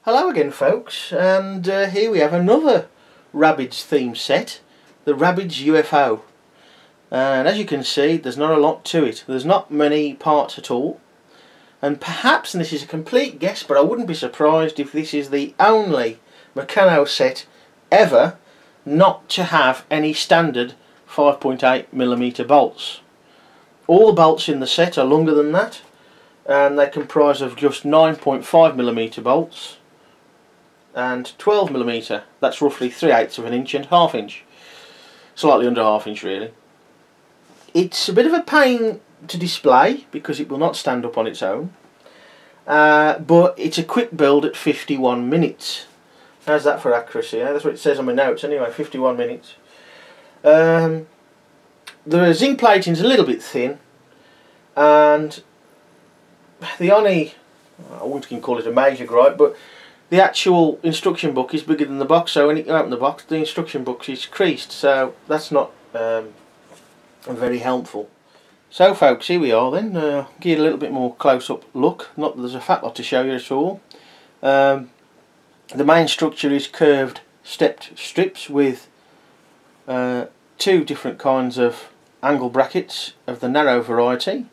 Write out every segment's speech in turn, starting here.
Hello again folks, and here we have another Rabbids theme set, the Rabbids UFO. And as you can see, there's not a lot to it. There's not many parts at all. And perhaps, and this is a complete guess, but I wouldn't be surprised if this is the only Meccano set ever not to have any standard 5.8mm bolts. All the bolts in the set are longer than that, and they comprise of just 9.5mm bolts and 12mm. That's roughly 3/8 of an inch and ½ inch, slightly under ½ inch really. It's a bit of a pain to display because it will not stand up on its own, but it's a quick build at 51 minutes. How's that for accuracy? That's what it says on my notes anyway, 51 minutes. The zinc plating is a little bit thin, and the only, I wouldn't call it a major gripe, but the actual instruction book is bigger than the box, so when you open the box, the instruction book is creased, so that's not very helpful. So folks, here we are then. Give you a little bit more close-up look. Not that there's a fat lot to show you at all. The main structure is curved stepped strips with two different kinds of angle brackets of the narrow variety.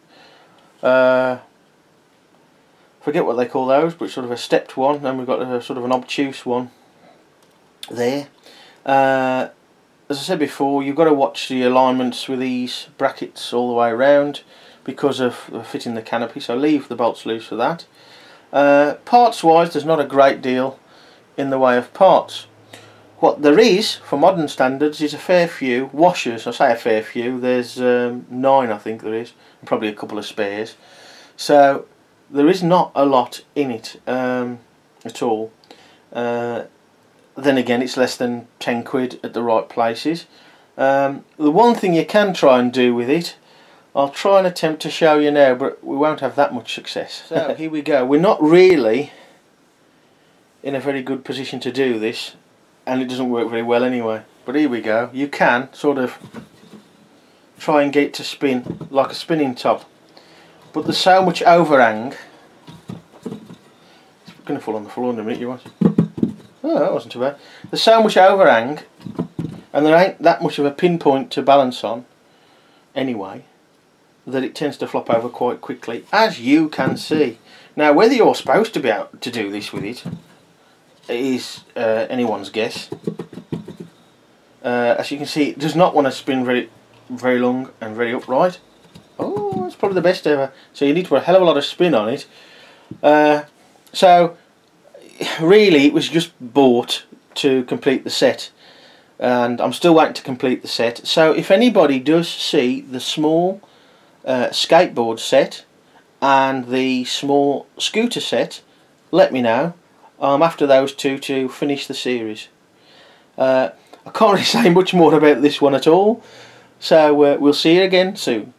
Forget what they call those, but sort of a stepped one, and we've got a sort of an obtuse one there. As I said before, you've got to watch the alignments with these brackets all the way around because of fitting the canopy, so leave the bolts loose for that. Parts wise, there's not a great deal in the way of parts. What there is, for modern standards, is a fair few washers. I say a fair few, there's 9 I think there is, and probably a couple of spares. So there is not a lot in it at all. Then again, it's less than 10 quid at the right places. The one thing you can try and do with it, I'll try and attempt to show you now, but we won't have that much success. So here we go. We're not really in a very good position to do this, and it doesn't work very well anyway. But here we go. You can sort of try and get it to spin like a spinning top, but there's so much overhang. It's going to fall on the floor in a minute, you want? Oh, that wasn't too bad. There's so much overhang, and there ain't that much of a pinpoint to balance on anyway, that it tends to flop over quite quickly, as you can see. Now, whether you're supposed to be able to do this with it is anyone's guess. As you can see, it does not want to spin very long and very upright. Oh, it's probably the best ever. So you need to put a hell of a lot of spin on it. So really, it was just bought to complete the set, and I'm still waiting to complete the set. So if anybody does see the small skateboard set and the small scooter set, let me know. I'm after those two to finish the series. I can't really say much more about this one at all, so we'll see you again soon.